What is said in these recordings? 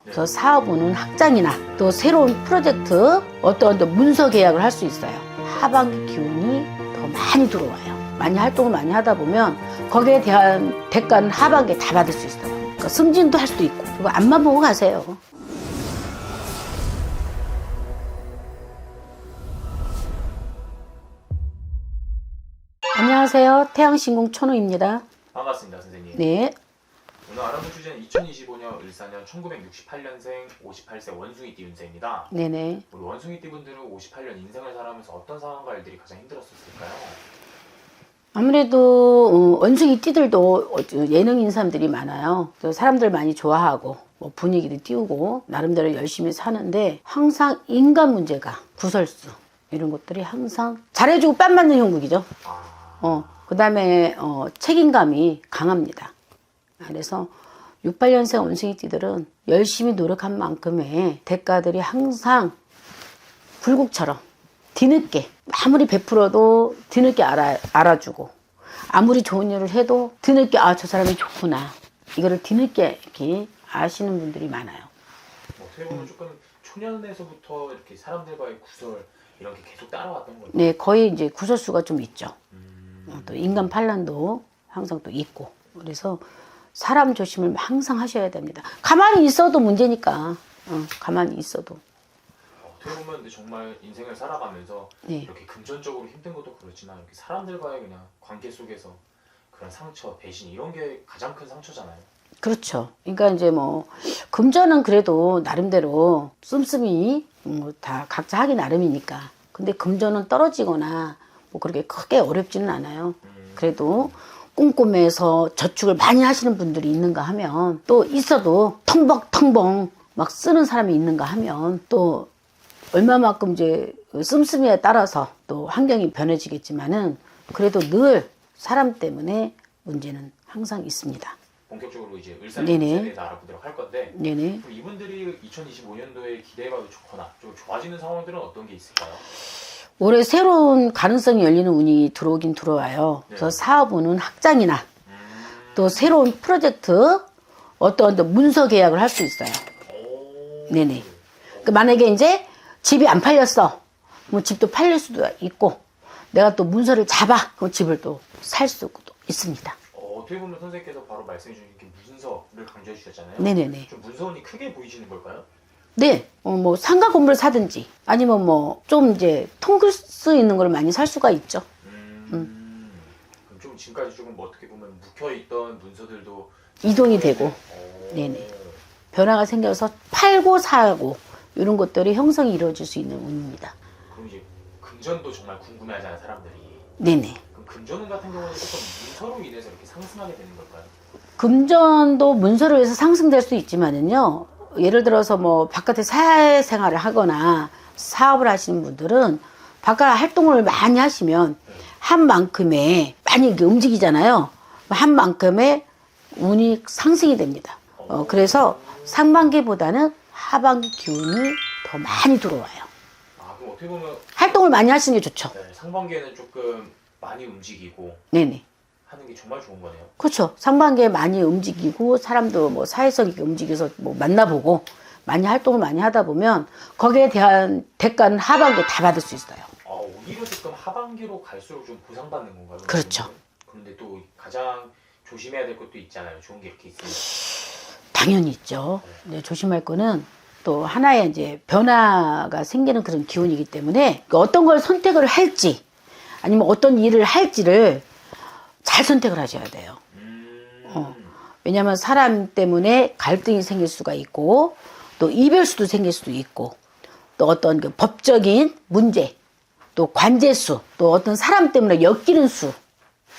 그래서 사업운은 확장이나 또 새로운 프로젝트 어떤 문서 계약을 할 수 있어요. 하반기 기운이 더 많이 들어와요. 많이 활동을 많이 하다 보면 거기에 대한 대가는 하반기에 다 받을 수 있어요. 그러니까 승진도 할 수도 있고. 그거 앞만 보고 가세요. 안녕하세요. 태양신궁 천우입니다. 반갑습니다, 선생님. 네. 오늘 알아볼 주제는 2025년 을사년 1968년생 58세 원숭이띠 운세입니다. 네네. 우리 원숭이띠 분들은 58년 인생을 살아가면서 어떤 상황과 일들이 가장 힘들었을까요? 아무래도 원숭이 띠들도 예능 있는 사람들이 많아요. 또 사람들 많이 좋아하고 뭐 분위기도 띄우고 나름대로 열심히 사는데 항상 인간 문제가 구설수 이런 것들이 항상 잘해주고 뺨 맞는 형국이죠. 그다음에 책임감이 강합니다. 그래서 68년생 원숭이 띠들은 열심히 노력한 만큼의 대가들이 항상 불국처럼 뒤늦게 아무리 베풀어도 뒤늦게 알아주고 아무리 좋은 일을 해도 뒤늦게 저 사람이 좋구나 이거를 뒤늦게 이렇게 아시는 분들이 많아요. 어떻게 보면 조금 초년에서부터 이렇게 사람들과의 구설 이런 게 계속 따라왔던 거예요. 네, 거의 이제 구설수가 좀 있죠. 또 인간 판란도 항상 또 있고 그래서 사람 조심을 항상 하셔야 됩니다. 가만히 있어도 문제니까. 가만히 있어도. 어떻게 보면 근데 정말 인생을 살아가면서 네. 이렇게 금전적으로 힘든 것도 그렇지만 이렇게 사람들과의 그냥 관계 속에서 그런 상처, 배신 이런 게 가장 큰 상처잖아요. 그렇죠. 그러니까 이제 뭐 금전은 그래도 나름대로 씀씀이 다 각자 하기 나름이니까. 근데 금전은 떨어지거나 뭐 그렇게 크게 어렵지는 않아요. 그래도 꼼꼼해서 저축을 많이 하시는 분들이 있는가 하면 또 있어도 텅벅텅벅 막 쓰는 사람이 있는가 하면 또 얼마만큼 이제 씀씀이에 따라서 또 환경이 변해지겠지만은 그래도 늘 사람 때문에 문제는 항상 있습니다. 본격적으로 이제 을사년 네네. 운세에 대해서 알아보도록 할 건데 네네. 그럼 이분들이 2025년도에 기대해봐도 좋거나 좀 좋아지는 상황들은 어떤 게 있을까요? 올해 새로운 가능성이 열리는 운이 들어오긴 들어와요. 그래서 네. 사업운은 확장이나 또 새로운 프로젝트 어떤 문서 계약을 할 수 있어요. 네네. 그러니까 만약에 이제 집이 안 팔렸어. 뭐 집도 팔릴 수도 있고 내가 또 문서를 잡아. 그럼 집을 또 살 수도 있습니다. 어떻게 보면 선생님께서 바로 말씀해 주신 게 문서를 강조해 주셨잖아요. 네네네. 좀 문서운이 크게 보이시는 걸까요? 네. 뭐 상가 건물을 사든지 아니면 뭐 좀 이제 통글 수 있는 걸 많이 살 수가 있죠. 그럼 좀 지금까지 조금 뭐 어떻게 보면 묵혀있던 문서들도 이동이 되고 네네. 변화가 생겨서 팔고 사고 이런 것들이 형성이 이루어질 수 있는 운입니다. 그럼 이제 금전도 정말 궁금해하잖아요, 사람들이. 네네. 그럼 금전운 같은 경우는 조금 문서로 인해서 이렇게 상승하게 되는 걸까요? 금전도 문서로 해서 상승될 수 있지만은요. 예를 들어서 뭐 바깥에 사회생활을 하거나 사업을 하시는 분들은 바깥 활동을 많이 하시면 한 만큼의 많이 이렇게 움직이잖아요. 한 만큼의 운이 상승이 됩니다. 그래서 상반기보다는 하반기 기운이 더 많이 들어와요. 그럼 어떻게 보면 활동을 많이 하시는 게 좋죠. 네, 상반기에는 조금 많이 움직이고 네네. 하는 게 정말 좋은 거네요. 그렇죠. 상반기에 많이 움직이고 사람도 뭐 사회성 있게 움직여서 뭐 만나보고 많이 활동을 많이 하다 보면 거기에 대한 대가는 하반기에 다 받을 수 있어요. 오히려 조금 하반기로 갈수록 좀 보상받는 건가요? 그렇죠. 그런데 또 가장 조심해야 될 것도 있잖아요. 좋은 게 이렇게 있습니다. 당연히 있죠. 네, 조심할 거는 또 하나의 이제 변화가 생기는 그런 기운이기 때문에 어떤 걸 선택을 할지 아니면 어떤 일을 할지를 잘 선택을 하셔야 돼요. 왜냐하면 사람 때문에 갈등이 생길 수가 있고 또 이별수도 생길 수도 있고 또 어떤 그 법적인 문제 또 관제수 또 어떤 사람 때문에 엮이는 수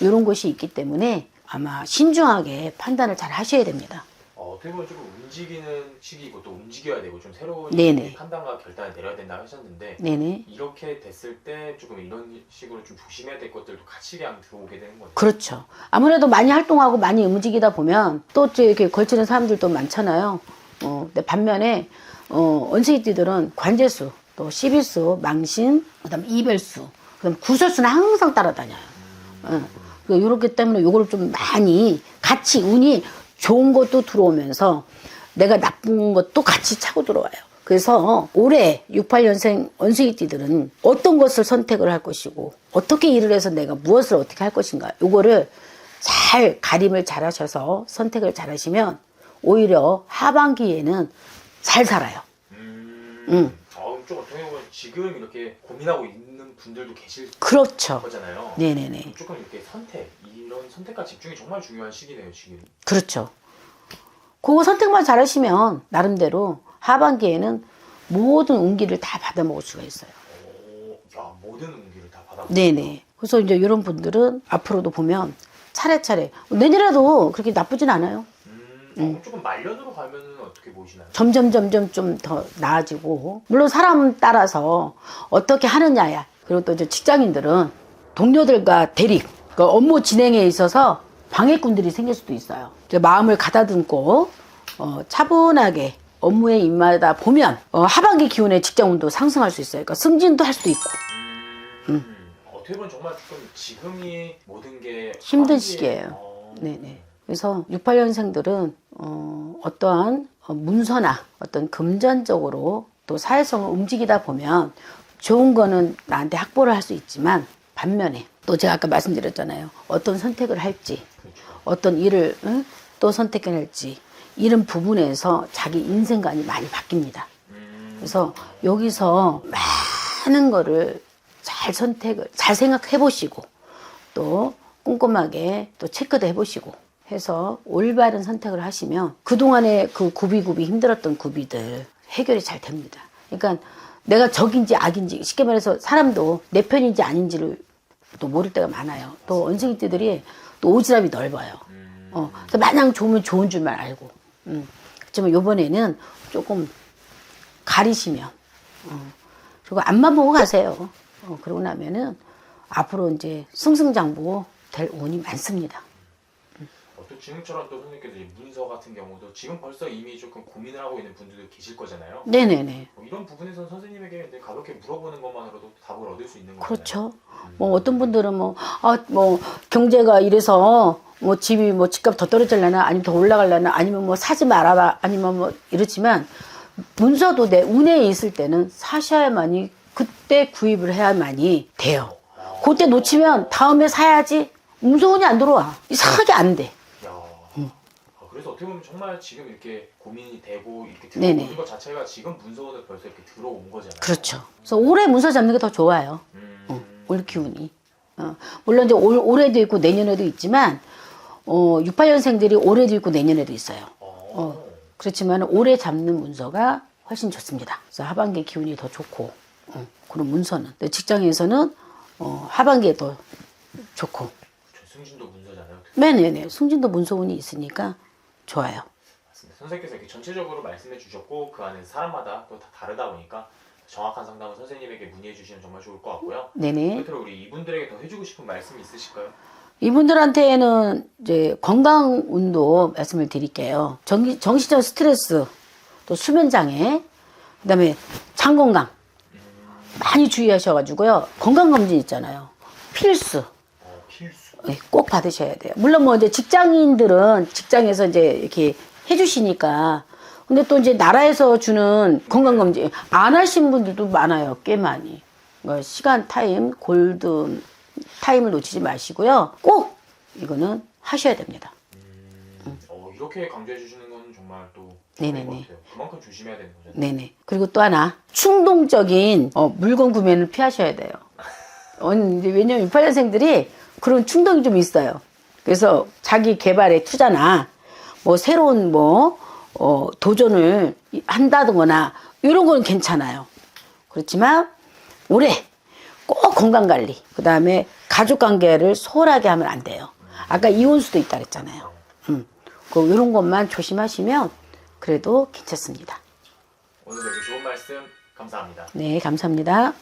이런 것이 있기 때문에 아마 신중하게 판단을 잘 하셔야 됩니다. 어떻게 보면 조금 움직이는 시기이고 또 움직여야 되고 좀 새로운 네네. 판단과 결단을 내려야 된다 하셨는데 네네. 이렇게 됐을 때 조금 이런 식으로 좀 조심해야 될 것들도 같이 그냥 들어오게 되는 거죠. 그렇죠. 아무래도 많이 활동하고 많이 움직이다 보면 또 이렇게 걸치는 사람들도 많잖아요. 근데 반면에 원숭이띠들은 관제수, 또 시비수, 망신, 그다음 이별수, 그다음 구설수는 항상 따라다녀요. 이렇기 때문에 요거를 좀 많이 같이 운이 좋은 것도 들어오면서 내가 나쁜 것도 같이 차고 들어와요. 그래서 올해 68년생 원숭이띠들은 어떤 것을 선택을 할 것이고 어떻게 일을 해서 내가 무엇을 어떻게 할 것인가 요거를 잘 가림을 잘 하셔서 선택을 잘 하시면 오히려 하반기에는 잘 살아요. 좀 어떻게 보면 지금 이렇게 고민하고 있는 분들도 계실 그렇죠. 거잖아요. 네네네. 조금 이렇게 이런 선택과 집중이 정말 중요한 시기네요, 지금. 그렇죠. 그거 선택만 잘 하시면 나름대로 하반기에는 모든 운기를 다 받아먹을 수가 있어요. 모든 운기를 다 받아. 네네. 그래서 이제 이런 분들은 앞으로도 보면 차례차례 내년에도 그렇게 나쁘진 않아요. 조금 말년으로 가면은 어떻게 보시나요? 점점 좀 더 나아지고 물론 사람 따라서 어떻게 하느냐야. 그리고 또 이제 직장인들은 동료들과 대립, 그 업무 진행에 있어서 방해꾼들이 생길 수도 있어요. 이제 마음을 가다듬고 차분하게 업무에 임하다 보면 하반기 기운의 직장운도 상승할 수 있어요. 그러니까 승진도 할 수도 있고. 어떻게 보면 정말 조금 지금이 모든 게 힘든 하반기에- 시기예요. 네네. 그래서 68년생들은 어떠한 문서나 어떤 금전적으로 또 사회성을 움직이다 보면 좋은 거는 나한테 확보를 할 수 있지만 반면에 또 제가 아까 말씀드렸잖아요. 어떤 선택을 할지 어떤 일을 또 선택해낼지 이런 부분에서 자기 인생관이 많이 바뀝니다. 그래서 여기서 많은 거를 잘 잘 생각해 보시고 또 꼼꼼하게 또 체크도 해 보시고 해서 올바른 선택을 하시면 그동안에 그 구비구비 힘들었던 구비들 해결이 잘 됩니다. 그러니까 내가 적인지 악인지 쉽게 말해서 사람도 내 편인지 아닌지를 또 모를 때가 많아요. 또 원숭이띠들이 또 오지랖이 넓어요. 그래서 마냥 좋으면 좋은 줄만 알고. 그렇지만 요번에는 조금 가리시면 그리고 앞만 보고 가세요. 그러고 나면은 앞으로 이제 승승장구 될 운이 많습니다. 또 지금처럼 또 선생님께서 이 문서 같은 경우도 지금 벌써 이미 조금 고민을 하고 있는 분들도 계실 거잖아요. 네네네. 이런 부분에서는 선생님에게 이제 가볍게 물어보는 것만으로도 답을 얻을 수 있는 거잖아요. 그렇죠. 뭐 어떤 분들은 뭐 경제가 이래서 뭐 집이 뭐 집값 더 떨어질려나 아니면 더 올라갈려나 아니면 뭐 사지 말아라 아니면 뭐 이렇지만 문서도 내 운에 있을 때는 사셔야만이 그때 구입을 해야만이 돼요. 그때 놓치면 다음에 사야지 문서운이 안 들어와. 이상하게 안 돼. 그래서 어떻게 보면 정말 지금 이렇게 고민이 되고 이렇게 네네. 들어오는 것 자체가 지금 문서원에 벌써 이렇게 들어온 거잖아요. 그렇죠. 그래서 올해 문서 잡는 게 더 좋아요. 올 기운이. 물론 이제 올해도 있고 내년에도 있지만 68년생들이 올해도 있고 내년에도 있어요. 그렇지만 올해 잡는 문서가 훨씬 좋습니다. 그래서 하반기 기운이 더 좋고 그런 문서는 직장에서는 하반기에 더 좋고. 승진도 문서잖아요. 네네네. 승진도 문서운이 있으니까 좋아요. 맞습니다. 선생님께서 이렇게 전체적으로 말씀해 주셨고 그 안에 사람마다 또 다 다르다 보니까 정확한 상담은 선생님에게 문의해 주시면 정말 좋을 것 같고요. 네네. 끝으로 우리 이분들에게 더 해주고 싶은 말씀이 있으실까요? 이분들한테는 이제 건강 운도 말씀을 드릴게요. 정신적 스트레스, 또 수면 장애, 그다음에 장 건강 많이 주의하셔가지고요. 건강 검진 있잖아요. 필수. 필수. 네, 꼭 받으셔야 돼요. 물론 뭐 이제 직장인들은 직장에서 이제 이렇게 해주시니까. 근데 또 이제 나라에서 주는 건강검진 안 하신 분들도 많아요. 꽤 많이. 그러니까 시간 타임, 골든 타임을 놓치지 마시고요. 꼭 이거는 하셔야 됩니다. 이렇게 강조해 주시는 건 정말 또 네네네. 좋은 것 같아요. 그만큼 조심해야 되는 거죠. 네네. 그리고 또 하나 충동적인 물건 구매는 피하셔야 돼요. 왜냐면 68년생들이 그런 충동이 좀 있어요. 그래서 자기 개발에 투자나 뭐 새로운 도전을 한다거나 이런 건 괜찮아요. 그렇지만 올해 꼭 건강관리, 그 다음에 가족관계를 소홀하게 하면 안 돼요. 아까 이혼수도 있다 그랬잖아요. 이런 것만 조심하시면 그래도 괜찮습니다. 오늘 이렇게 좋은 말씀 감사합니다. 네, 감사합니다.